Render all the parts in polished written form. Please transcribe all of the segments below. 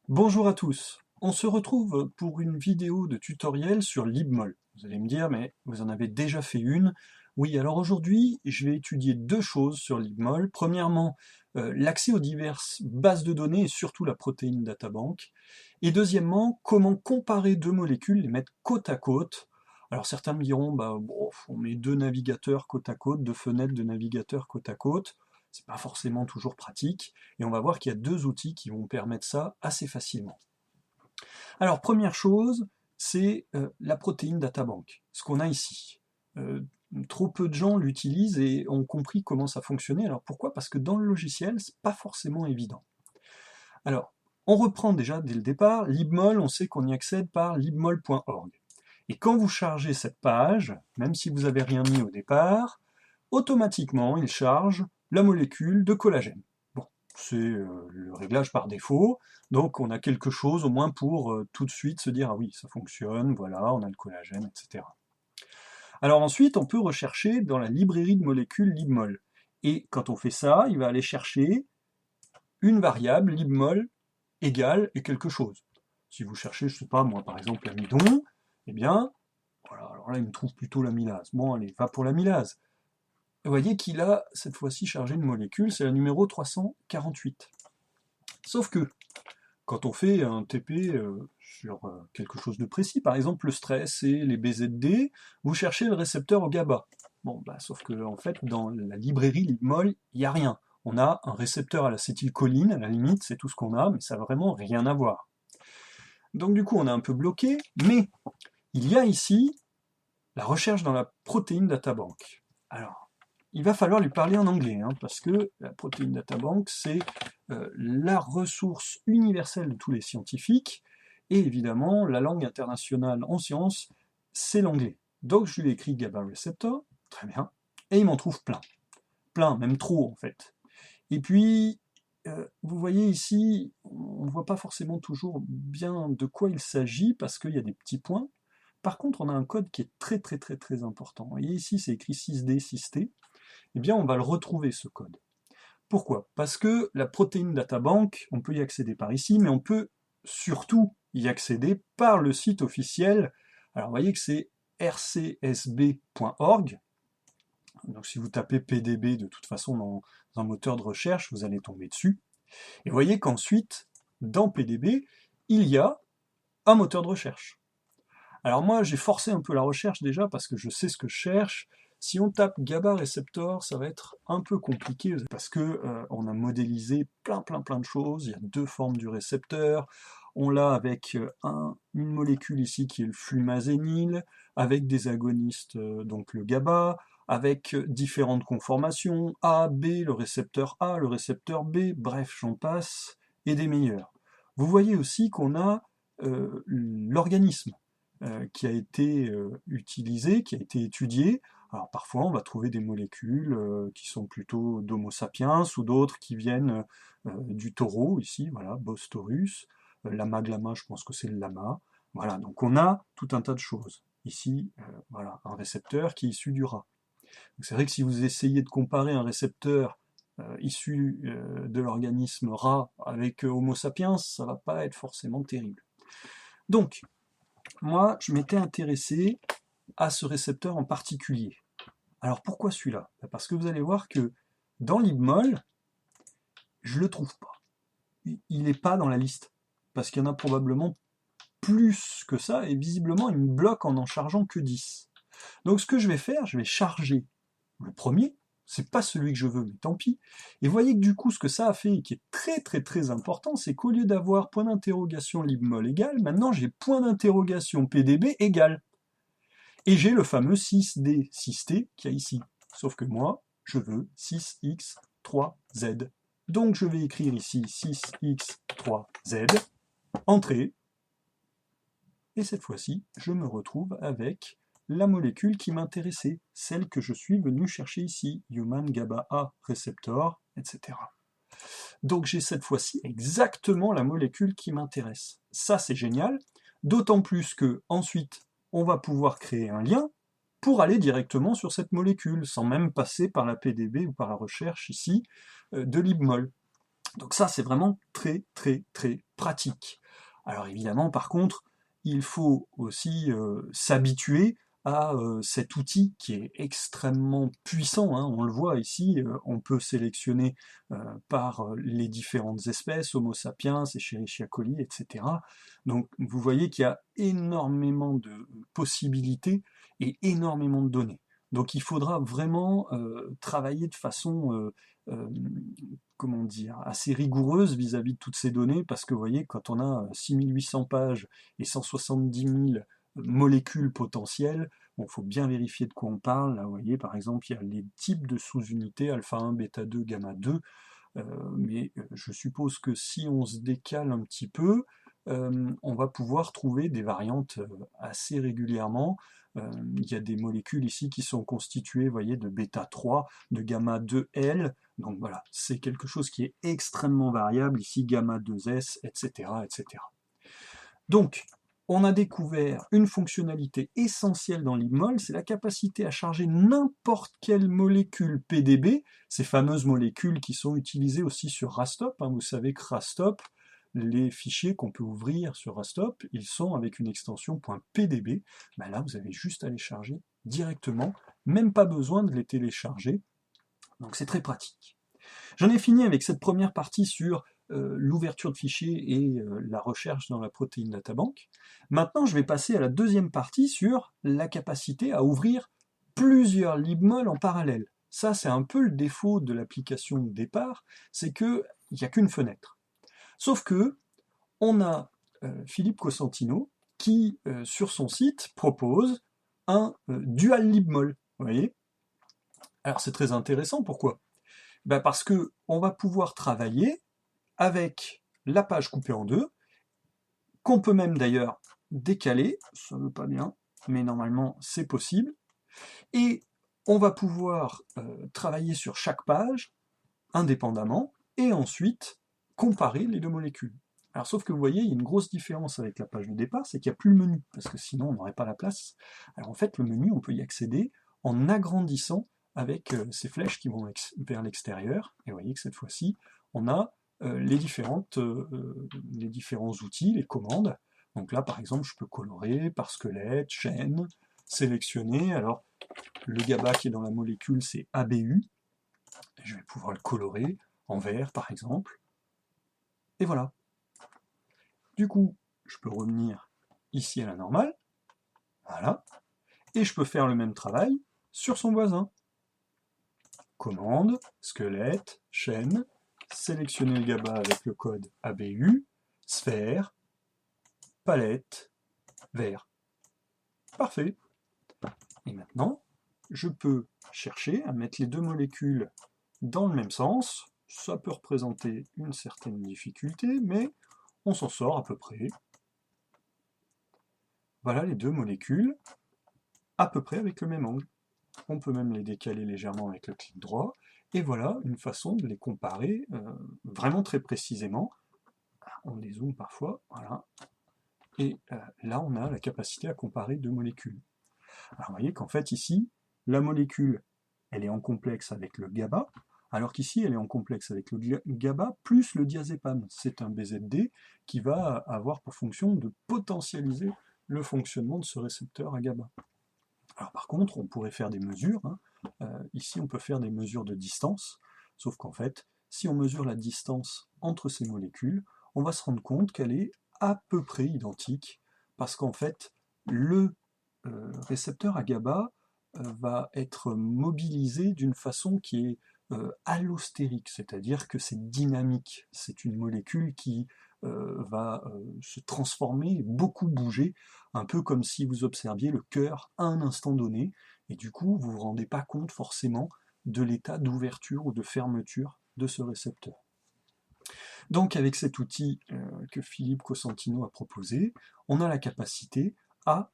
Bonjour à tous, on se retrouve pour une vidéo de tutoriel sur libmol. Vous allez me dire, mais vous en avez déjà fait une. Oui, alors aujourd'hui, je vais étudier deux choses sur libmol. Premièrement, l'accès aux diverses bases de données et surtout la protéine databank. Et deuxièmement, comment comparer deux molécules, les mettre côte à côte. Alors certains me diront, bah, bon, on met deux navigateurs côte à côte, deux fenêtres de navigateurs côte à côte. C'est pas forcément toujours pratique, et on va voir qu'il y a deux outils qui vont permettre ça assez facilement. Alors première chose, c'est la protéine databank, ce qu'on a ici. Trop peu de gens l'utilisent et ont compris comment ça fonctionnait. Alors pourquoi? Parce que dans le logiciel, c'est pas forcément évident. Alors, on reprend déjà dès le départ, libmol, on sait qu'on y accède par libmol.org. Et quand vous chargez cette page, même si vous n'avez rien mis au départ, automatiquement il charge la molécule de collagène. Bon, c'est le réglage par défaut, donc on a quelque chose au moins pour tout de suite se dire ah oui, ça fonctionne, voilà, on a le collagène, etc. Alors ensuite, on peut rechercher dans la librairie de molécules libmol. Et quand on fait ça, il va aller chercher une variable libmol égale et quelque chose. Si vous cherchez, je sais pas moi, par exemple l'amidon, eh bien, voilà, alors là il me trouve plutôt l'amylase. Bon allez, va pour l'amylase. Vous voyez qu'il a cette fois-ci chargé une molécule, c'est la numéro 348. Sauf que, quand on fait un TP sur quelque chose de précis, par exemple le stress et les BZD, vous cherchez le récepteur au GABA. Bon, bah, sauf que en fait, dans la librairie libmol, il n'y a rien. On a un récepteur à l'acétylcholine, à la limite, c'est tout ce qu'on a, mais ça n'a vraiment rien à voir. Donc du coup, on est un peu bloqué, mais il y a ici la recherche dans la protéine databank. Alors, il va falloir lui parler en anglais, hein, parce que la protéine databank, c'est la ressource universelle de tous les scientifiques, et évidemment, la langue internationale en sciences, c'est l'anglais. Donc je lui ai écrit GABA receptor, très bien, et il m'en trouve plein. Plein, même trop en fait. Et puis, vous voyez ici, on ne voit pas forcément toujours bien de quoi il s'agit, parce qu'il y a des petits points. Par contre, on a un code qui est très très très très important. Vous voyez ici, c'est écrit 6D, 6T. Eh bien, on va le retrouver, ce code. Pourquoi? Parce que la protéine databank, on peut y accéder par ici, mais on peut surtout y accéder par le site officiel. Alors, vous voyez que c'est rcsb.org. Donc, si vous tapez PDB de toute façon dans un moteur de recherche, vous allez tomber dessus. Et vous voyez qu'ensuite, dans PDB, il y a un moteur de recherche. Alors moi, j'ai forcé un peu la recherche déjà parce que je sais ce que je cherche. Si on tape GABA réceptor, ça va être un peu compliqué parce que on a modélisé plein de choses. Il y a deux formes du récepteur. On l'a avec une molécule ici qui est le flumazénil, avec des agonistes, donc le GABA, avec différentes conformations, A, B, le récepteur A, le récepteur B, bref, j'en passe, et des meilleurs. Vous voyez aussi qu'on a l'organisme qui a été utilisé, qui a été étudié. Alors parfois on va trouver des molécules qui sont plutôt d'Homo sapiens ou d'autres qui viennent du taureau, ici, voilà, Bos taurus, lama glama, je pense que c'est le lama. Voilà, donc on a tout un tas de choses. Ici, voilà, un récepteur qui est issu du rat. C'est vrai que si vous essayez de comparer un récepteur issu de l'organisme rat avec Homo sapiens, ça va pas être forcément terrible. Donc, moi, je m'étais intéressé à ce récepteur en particulier. Alors pourquoi celui-là? Parce que vous allez voir que dans libmol, je ne le trouve pas. Il n'est pas dans la liste. Parce qu'il y en a probablement plus que ça, et visiblement, il me bloque en chargeant que 10. Donc ce que je vais faire, je vais charger le premier, c'est pas celui que je veux, mais tant pis. Et vous voyez que du coup, ce que ça a fait, et qui est très très très important, c'est qu'au lieu d'avoir point d'interrogation libmol égal, maintenant j'ai point d'interrogation pdb égal. Et j'ai le fameux 6D, 6T qu'il y a ici. Sauf que moi, je veux 6x3z. Donc je vais écrire ici 6x3z, entrée, et cette fois-ci, je me retrouve avec la molécule qui m'intéressait, celle que je suis venu chercher ici, Human GABA A receptor, etc. Donc j'ai cette fois-ci exactement la molécule qui m'intéresse. Ça c'est génial, d'autant plus que ensuite on va pouvoir créer un lien pour aller directement sur cette molécule, sans même passer par la PDB ou par la recherche ici de libmol. Donc ça c'est vraiment très très très pratique. Alors évidemment, par contre, il faut aussi s'habituer à cet outil qui est extrêmement puissant, hein. On le voit ici, on peut sélectionner par les différentes espèces, Homo sapiens, Escherichia coli, etc. Donc vous voyez qu'il y a énormément de possibilités et énormément de données. Donc il faudra vraiment travailler de façon euh, comment dire, assez rigoureuse vis-à-vis de toutes ces données, parce que vous voyez, quand on a 6800 pages et 170 000 molécules potentielles, bon, faut bien vérifier de quoi on parle. Là, vous voyez, par exemple, il y a les types de sous-unités, alpha 1, bêta 2, gamma 2, mais je suppose que si on se décale un petit peu, on va pouvoir trouver des variantes assez régulièrement. Il y a des molécules ici qui sont constituées, vous voyez, de bêta 3, de gamma 2L. Donc voilà, c'est quelque chose qui est extrêmement variable, ici gamma 2S, etc., etc. Donc, on a découvert une fonctionnalité essentielle dans l'IBMOL, c'est la capacité à charger n'importe quelle molécule PDB, ces fameuses molécules qui sont utilisées aussi sur Rastop. Vous savez que Rastop, les fichiers qu'on peut ouvrir sur Rastop, ils sont avec une extension .pdb. Là, vous avez juste à les charger directement, même pas besoin de les télécharger. Donc c'est très pratique. J'en ai fini avec cette première partie sur l'ouverture de fichiers et la recherche dans la protéine databank. Maintenant, je vais passer à la deuxième partie sur la capacité à ouvrir plusieurs libmol en parallèle. Ça, c'est un peu le défaut de l'application de départ, c'est qu'il n'y a qu'une fenêtre. Sauf que on a Philippe Cosentino qui, sur son site, propose un dual libmol. Vous voyez? Alors c'est très intéressant, pourquoi? Parce que on va pouvoir travailler avec la page coupée en deux, qu'on peut même d'ailleurs décaler, ça ne veut pas bien, mais normalement c'est possible, et on va pouvoir travailler sur chaque page indépendamment, et ensuite comparer les deux molécules. Alors sauf que vous voyez, il y a une grosse différence avec la page de départ, c'est qu'il n'y a plus le menu, parce que sinon on n'aurait pas la place. Alors en fait, le menu, on peut y accéder en agrandissant avec ces flèches qui vont vers l'extérieur, et vous voyez que cette fois-ci, on a les différents outils, les commandes. Donc là, par exemple, je peux colorer par squelette, chaîne, sélectionner. Alors, le GABA qui est dans la molécule, c'est ABU. Je vais pouvoir le colorer en vert, par exemple. Et voilà. Du coup, je peux revenir ici à la normale. Voilà. Et je peux faire le même travail sur son voisin. Commande, squelette, chaîne, sélectionner le GABA avec le code ABU, sphère, palette, vert. Parfait. Et maintenant, je peux chercher à mettre les deux molécules dans le même sens. Ça peut représenter une certaine difficulté, mais on s'en sort à peu près. Voilà les deux molécules, à peu près avec le même angle. On peut même les décaler légèrement avec le clic droit. Et voilà une façon de les comparer vraiment très précisément. On dézoome parfois, voilà. Et là, on a la capacité à comparer deux molécules. Alors vous voyez qu'en fait ici, la molécule, elle est en complexe avec le GABA, alors qu'ici, elle est en complexe avec le GABA plus le diazépam. C'est un BZD qui va avoir pour fonction de potentialiser le fonctionnement de ce récepteur à GABA. Alors par contre, on pourrait faire des mesures. Ici, on peut faire des mesures de distance, sauf qu'en fait, si on mesure la distance entre ces molécules, on va se rendre compte qu'elle est à peu près identique, parce qu'en fait, le récepteur à GABA va être mobilisé d'une façon qui est allostérique, c'est-à-dire que c'est dynamique. C'est une molécule qui va se transformer, beaucoup bouger, un peu comme si vous observiez le cœur à un instant donné, et du coup vous ne vous rendez pas compte forcément de l'état d'ouverture ou de fermeture de ce récepteur. Donc avec cet outil que Philippe Cosentino a proposé, on a la capacité à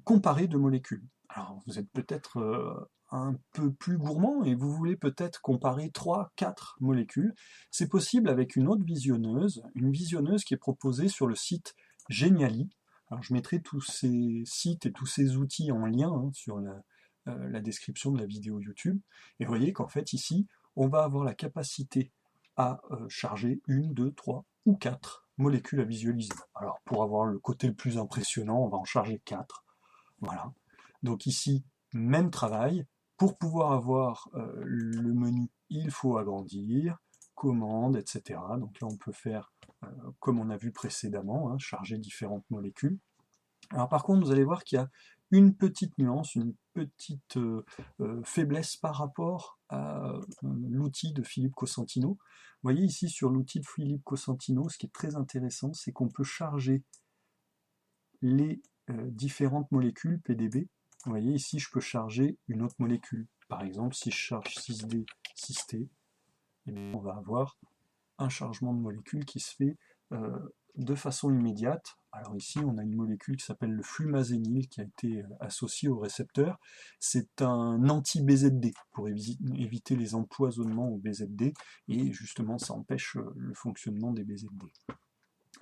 comparer deux molécules. Alors vous êtes peut-être un peu plus gourmand et vous voulez peut-être comparer 3-4 molécules. C'est possible avec une autre visionneuse, une visionneuse qui est proposée sur le site Geniali. Alors je mettrai tous ces sites et tous ces outils en lien sur la description de la vidéo YouTube. Et vous voyez qu'en fait ici, on va avoir la capacité à charger une, deux, trois ou quatre molécules à visualiser. Alors pour avoir le côté le plus impressionnant, on va en charger 4. Voilà. Donc ici, même travail. Pour pouvoir avoir le menu, il faut agrandir, commande, etc. Donc là, on peut faire comme on a vu précédemment, hein, charger différentes molécules. Alors par contre, vous allez voir qu'il y a une petite nuance, une petite faiblesse par rapport à l'outil de Philippe Cosentino. Vous voyez ici sur l'outil de Philippe Cosentino, ce qui est très intéressant, c'est qu'on peut charger les différentes molécules PDB. Vous voyez ici, je peux charger une autre molécule. Par exemple, si je charge 6D, 6T, eh bien, on va avoir un chargement de molécules qui se fait de façon immédiate. Alors ici, on a une molécule qui s'appelle le flumazénil qui a été associée au récepteur. C'est un anti-BZD pour éviter les empoisonnements au BZD et justement, ça empêche le fonctionnement des BZD.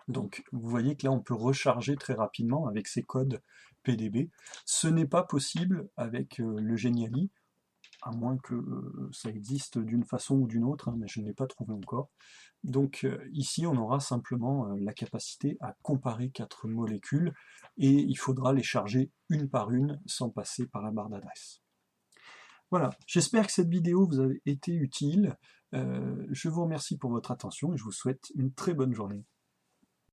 Donc vous voyez que là on peut recharger très rapidement avec ces codes PDB. Ce n'est pas possible avec le Geniali, à moins que ça existe d'une façon ou d'une autre, hein, mais je ne l'ai pas trouvé encore. Donc ici on aura simplement la capacité à comparer 4 molécules et il faudra les charger une par une sans passer par la barre d'adresse. Voilà, j'espère que cette vidéo vous a été utile. Je vous remercie pour votre attention et je vous souhaite une très bonne journée.